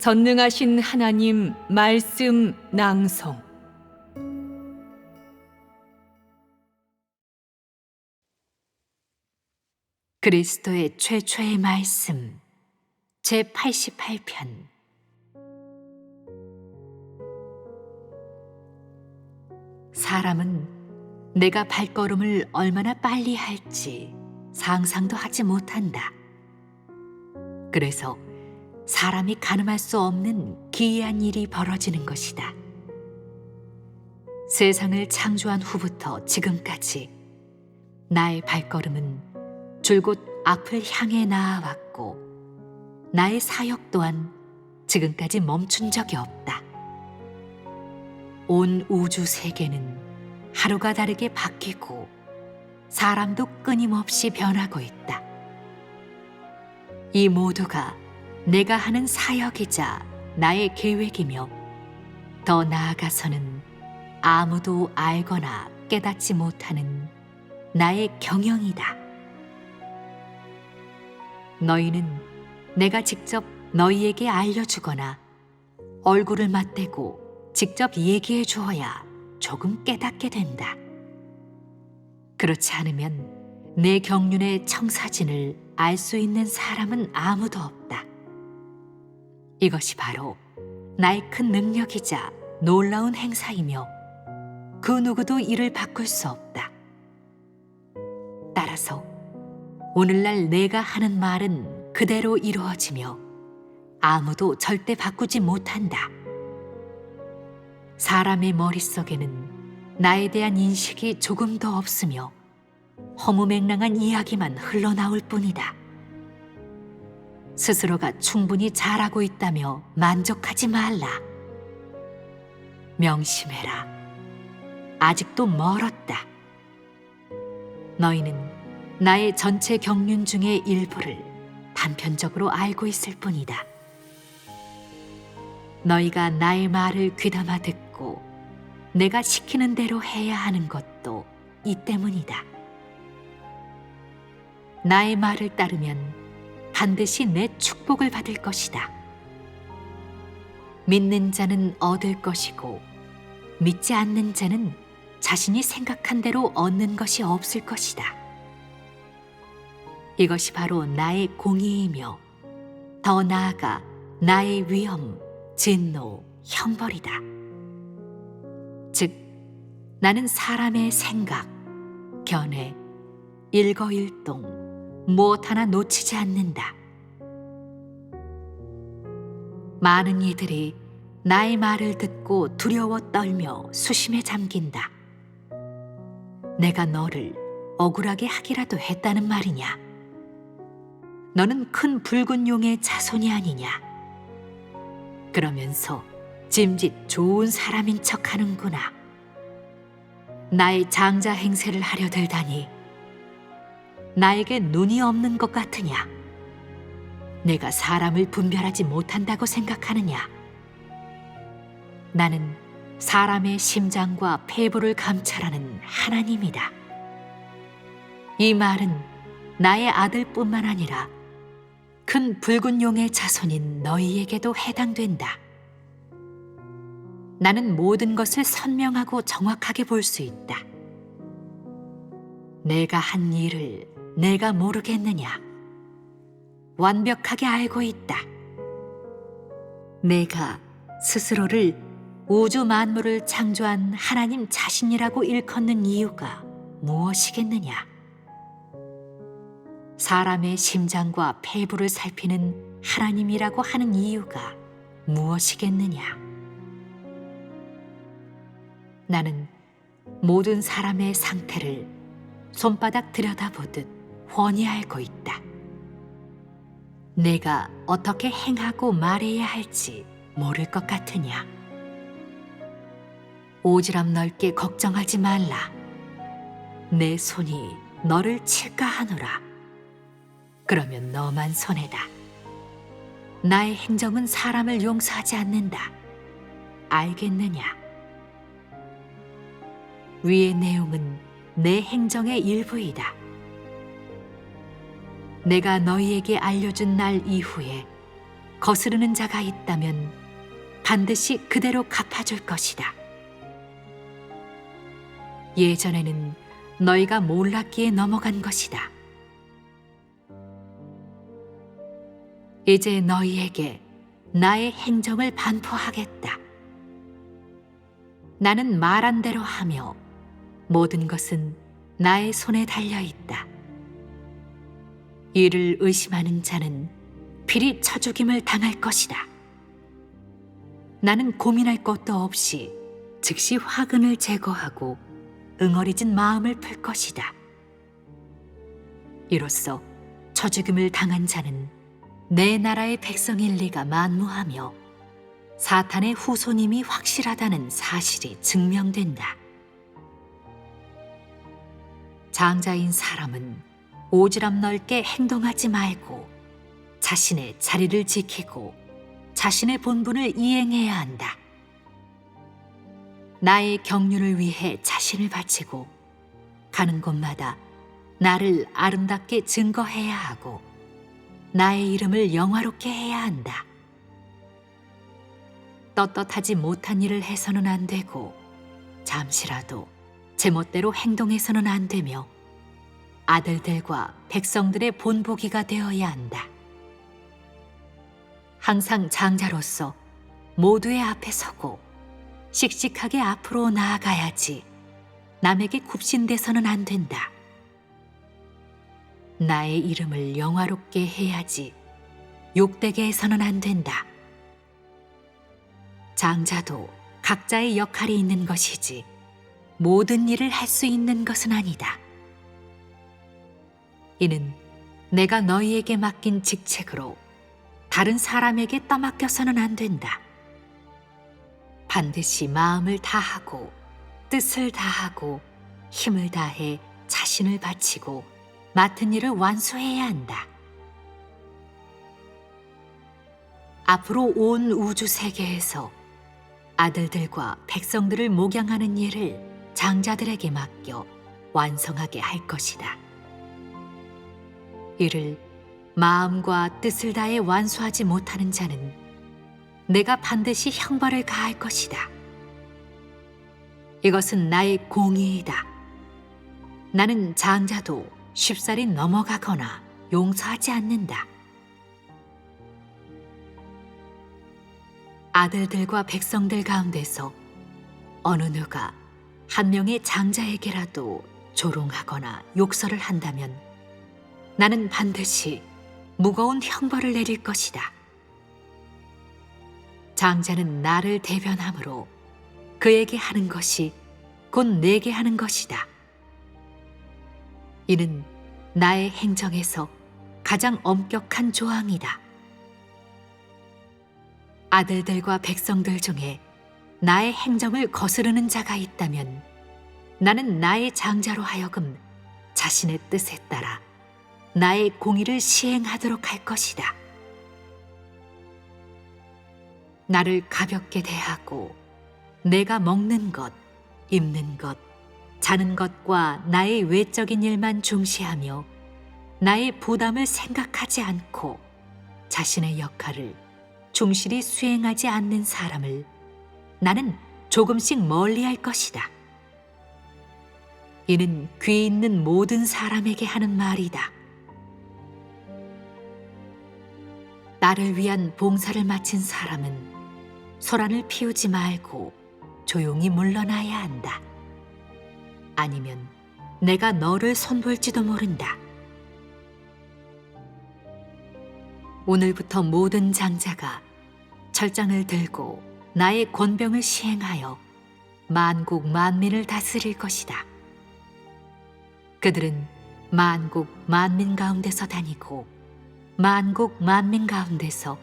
전능하신 하나님 말씀 낭송. 그리스도의 최초의 말씀 제88편. 사람은 내가 발걸음을 얼마나 빨리 할지 상상도 하지 못한다. 그래서 사람이 가늠할 수 없는 기이한 일이 벌어지는 것이다. 세상을 창조한 후부터 지금까지 나의 발걸음은 줄곧 앞을 향해 나아왔고, 나의 사역 또한 지금까지 멈춘 적이 없다. 온 우주 세계는 하루가 다르게 바뀌고 사람도 끊임없이 변하고 있다. 이 모두가 내가 하는 사역이자 나의 계획이며, 더 나아가서는 아무도 알거나 깨닫지 못하는 나의 경영이다. 너희는 내가 직접 너희에게 알려주거나 얼굴을 맞대고 직접 얘기해 주어야 조금 깨닫게 된다. 그렇지 않으면 내 경륜의 청사진을 알 수 있는 사람은 아무도 없다. 이것이 바로 나의 큰 능력이자 놀라운 행사이며, 그 누구도 이를 바꿀 수 없다. 따라서 오늘날 내가 하는 말은 그대로 이루어지며 아무도 절대 바꾸지 못한다. 사람의 머릿속에는 나에 대한 인식이 조금도 없으며 허무맹랑한 이야기만 흘러나올 뿐이다. 스스로가 충분히 잘하고 있다며 만족하지 말라. 명심해라. 아직도 멀었다. 너희는 나의 전체 경륜 중의 일부를 단편적으로 알고 있을 뿐이다. 너희가 나의 말을 귀담아 듣고 내가 시키는 대로 해야 하는 것도 이 때문이다. 나의 말을 따르면 반드시 내 축복을 받을 것이다. 믿는 자는 얻을 것이고, 믿지 않는 자는 자신이 생각한 대로 얻는 것이 없을 것이다. 이것이 바로 나의 공의이며, 더 나아가 나의 위엄, 진노, 형벌이다. 즉, 나는 사람의 생각, 견해, 일거일동 무엇 하나 놓치지 않는다. 많은 이들이 나의 말을 듣고 두려워 떨며 수심에 잠긴다. 내가 너를 억울하게 하기라도 했다는 말이냐? 너는 큰 붉은 용의 자손이 아니냐? 그러면서 짐짓 좋은 사람인 척하는구나. 나의 장자 행세를 하려 들다니 나에게 눈이 없는 것 같으냐? 내가 사람을 분별하지 못한다고 생각하느냐? 나는 사람의 심장과 폐부를 감찰하는 하나님이다. 이 말은 나의 아들뿐만 아니라 큰 붉은 용의 자손인 너희에게도 해당된다. 나는 모든 것을 선명하고 정확하게 볼 수 있다. 내가 한 일을 내가 모르겠느냐? 완벽하게 알고 있다. 내가 스스로를 우주 만물을 창조한 하나님 자신이라고 일컫는 이유가 무엇이겠느냐? 사람의 심장과 폐부를 살피는 하나님이라고 하는 이유가 무엇이겠느냐? 나는 모든 사람의 상태를 손바닥 들여다보듯 훤히 알고 있다. 내가 어떻게 행하고 말해야 할지 모를 것 같으냐? 오지랖 넓게 걱정하지 말라. 내 손이 너를 칠까 하노라. 그러면 너만 손해다. 나의 행정은 사람을 용서하지 않는다. 알겠느냐? 위의 내용은 내 행정의 일부이다. 내가 너희에게 알려준 날 이후에 거스르는 자가 있다면 반드시 그대로 갚아줄 것이다. 예전에는 너희가 몰랐기에 넘어간 것이다. 이제 너희에게 나의 행정을 반포하겠다. 나는 말한 대로 하며 모든 것은 나의 손에 달려 있다. 이를 의심하는 자는 필히 쳐죽임을 당할 것이다. 나는 고민할 것도 없이 즉시 화근을 제거하고 응어리진 마음을 풀 것이다. 이로써 쳐죽임을 당한 자는 내 나라의 백성일 리가 만무하며 사탄의 후손임이 확실하다는 사실이 증명된다. 장자인 사람은 오지랖 넓게 행동하지 말고 자신의 자리를 지키고 자신의 본분을 이행해야 한다. 나의 경륜을 위해 자신을 바치고 가는 곳마다 나를 아름답게 증거해야 하고 나의 이름을 영화롭게 해야 한다. 떳떳하지 못한 일을 해서는 안 되고 잠시라도 제멋대로 행동해서는 안 되며 아들들과 백성들의 본보기가 되어야 한다. 항상 장자로서 모두의 앞에 서고 씩씩하게 앞으로 나아가야지 남에게 굽신대서는 안 된다. 나의 이름을 영화롭게 해야지 욕되게 해서는 안 된다. 장자도 각자의 역할이 있는 것이지 모든 일을 할 수 있는 것은 아니다. 이는 내가 너희에게 맡긴 직책으로 다른 사람에게 떠맡겨서는 안 된다. 반드시 마음을 다하고 뜻을 다하고 힘을 다해 자신을 바치고 맡은 일을 완수해야 한다. 앞으로 온 우주 세계에서 아들들과 백성들을 목양하는 일을 장자들에게 맡겨 완성하게 할 것이다. 이를 마음과 뜻을 다해 완수하지 못하는 자는 내가 반드시 형벌을 가할 것이다. 이것은 나의 공의이다. 나는 장자도 쉽사리 넘어가거나 용서하지 않는다. 아들들과 백성들 가운데서 어느 누가 한 명의 장자에게라도 조롱하거나 욕설을 한다면 나는 반드시 무거운 형벌을 내릴 것이다. 장자는 나를 대변함으로 그에게 하는 것이 곧 내게 하는 것이다. 이는 나의 행정에서 가장 엄격한 조항이다. 아들들과 백성들 중에 나의 행정을 거스르는 자가 있다면 나는 나의 장자로 하여금 자신의 뜻에 따라 나의 공의를 시행하도록 할 것이다. 나를 가볍게 대하고 내가 먹는 것, 입는 것, 자는 것과 나의 외적인 일만 중시하며 나의 부담을 생각하지 않고 자신의 역할을 충실히 수행하지 않는 사람을 나는 조금씩 멀리할 것이다. 이는 귀 있는 모든 사람에게 하는 말이다. 나를 위한 봉사를 마친 사람은 소란을 피우지 말고 조용히 물러나야 한다. 아니면 내가 너를 손볼지도 모른다. 오늘부터 모든 장자가 철장을 들고 나의 권병을 시행하여 만국 만민을 다스릴 것이다. 그들은 만국 만민 가운데서 다니고 만국 만민 가운데서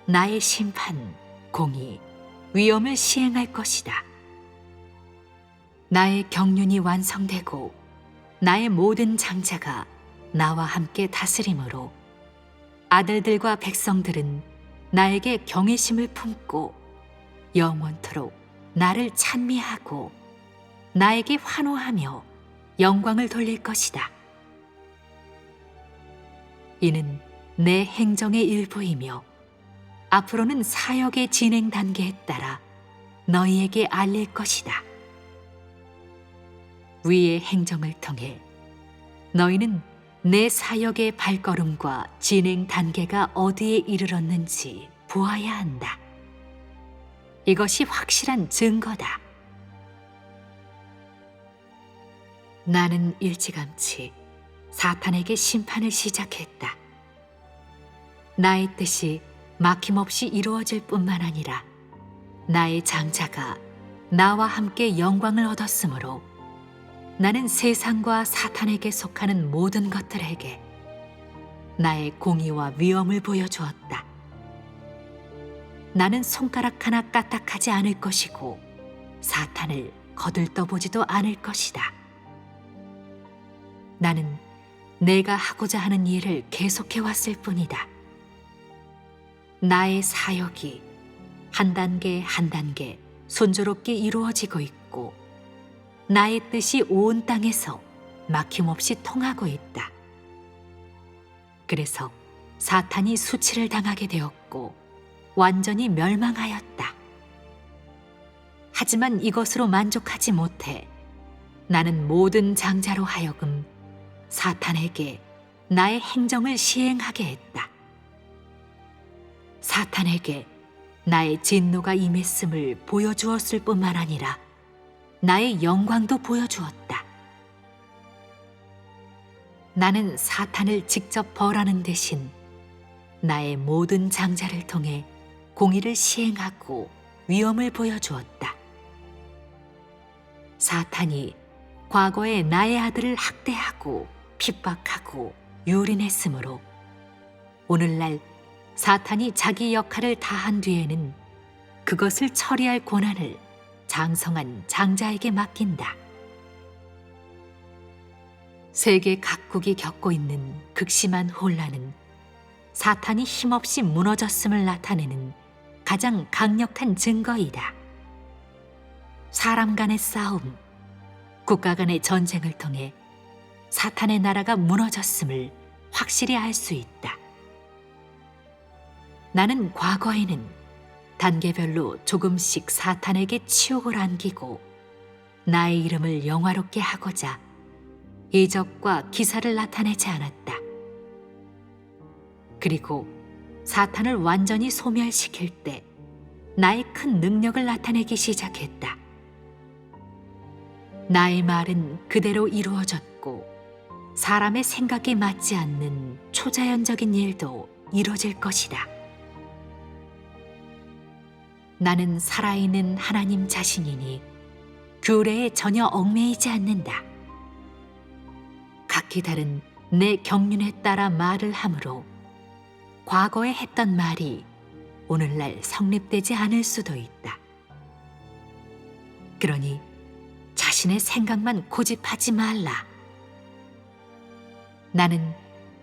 나의 심판, 공의, 위엄을 시행할 것이다. 나의 경륜이 완성되고 나의 모든 장자가 나와 함께 다스림으로 아들들과 백성들은 나에게 경외심을 품고 영원토록 나를 찬미하고 나에게 환호하며 영광을 돌릴 것이다. 이는 내 행정의 일부이며 앞으로는 사역의 진행 단계에 따라 너희에게 알릴 것이다. 위의 행정을 통해 너희는 내 사역의 발걸음과 진행 단계가 어디에 이르렀는지 보아야 한다. 이것이 확실한 증거다. 나는 일찌감치 사탄에게 심판을 시작했다. 나의 뜻이 막힘없이 이루어질 뿐만 아니라 나의 장자가 나와 함께 영광을 얻었으므로 나는 세상과 사탄에게 속하는 모든 것들에게 나의 공의와 위엄을 보여주었다. 나는 손가락 하나 까딱하지 않을 것이고 사탄을 거들떠보지도 않을 것이다. 나는 내가 하고자 하는 일을 계속해왔을 뿐이다. 나의 사역이 한 단계 한 단계 순조롭게 이루어지고 있고 나의 뜻이 온 땅에서 막힘없이 통하고 있다. 그래서 사탄이 수치를 당하게 되었고 완전히 멸망하였다. 하지만 이것으로 만족하지 못해 나는 모든 장자로 하여금 사탄에게 나의 행정을 시행하게 했다. 사탄에게 나의 진노가 임했음을 보여주었을 뿐만 아니라 나의 영광도 보여주었다. 나는 사탄을 직접 벌하는 대신 나의 모든 장자를 통해 공의를 시행하고 위엄을 보여주었다. 사탄이 과거에 나의 아들을 학대하고 핍박하고 유린했으므로 오늘날 사탄이 자기 역할을 다한 뒤에는 그것을 처리할 권한을 장성한 장자에게 맡긴다. 세계 각국이 겪고 있는 극심한 혼란은 사탄이 힘없이 무너졌음을 나타내는 가장 강력한 증거이다. 사람 간의 싸움, 국가 간의 전쟁을 통해 사탄의 나라가 무너졌음을 확실히 알 수 있다. 나는 과거에는 단계별로 조금씩 사탄에게 치욕을 안기고 나의 이름을 영화롭게 하고자 이적과 기사를 나타내지 않았다. 그리고 사탄을 완전히 소멸시킬 때 나의 큰 능력을 나타내기 시작했다. 나의 말은 그대로 이루어졌고 사람의 생각에 맞지 않는 초자연적인 일도 이루어질 것이다. 나는 살아있는 하나님 자신이니 규례에 전혀 얽매이지 않는다. 각기 다른 내 경륜에 따라 말을 하므로 과거에 했던 말이 오늘날 성립되지 않을 수도 있다. 그러니 자신의 생각만 고집하지 말라. 나는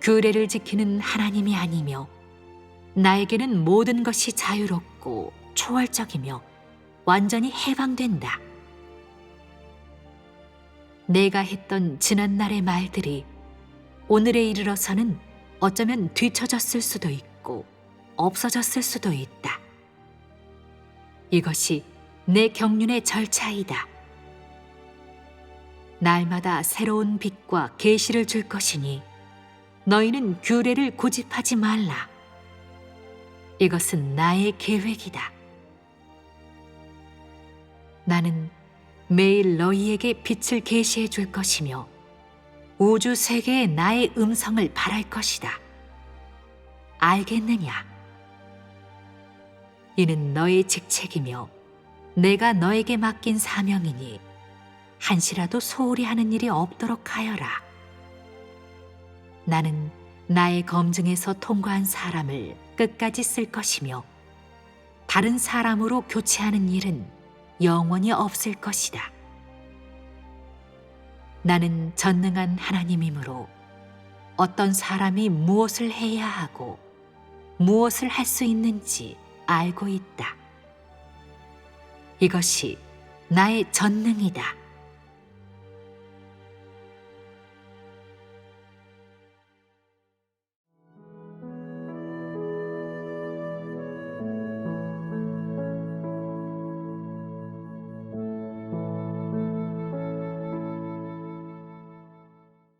규례를 지키는 하나님이 아니며 나에게는 모든 것이 자유롭고 초월적이며 완전히 해방된다. 내가 했던 지난날의 말들이 오늘에 이르러서는 어쩌면 뒤처졌을 수도 있고 없어졌을 수도 있다. 이것이 내 경륜의 절차이다. 날마다 새로운 빛과 계시를 줄 것이니 너희는 규례를 고집하지 말라. 이것은 나의 계획이다. 나는 매일 너희에게 빛을 계시해 줄 것이며 우주 세계에 나의 음성을 발할 것이다. 알겠느냐? 이는 너의 직책이며 내가 너에게 맡긴 사명이니 한시라도 소홀히 하는 일이 없도록 하여라. 나는 나의 검증에서 통과한 사람을 끝까지 쓸 것이며 다른 사람으로 교체하는 일은 영원히 없을 것이다. 나는 전능한 하나님이므로 어떤 사람이 무엇을 해야 하고 무엇을 할 수 있는지 알고 있다. 이것이 나의 전능이다.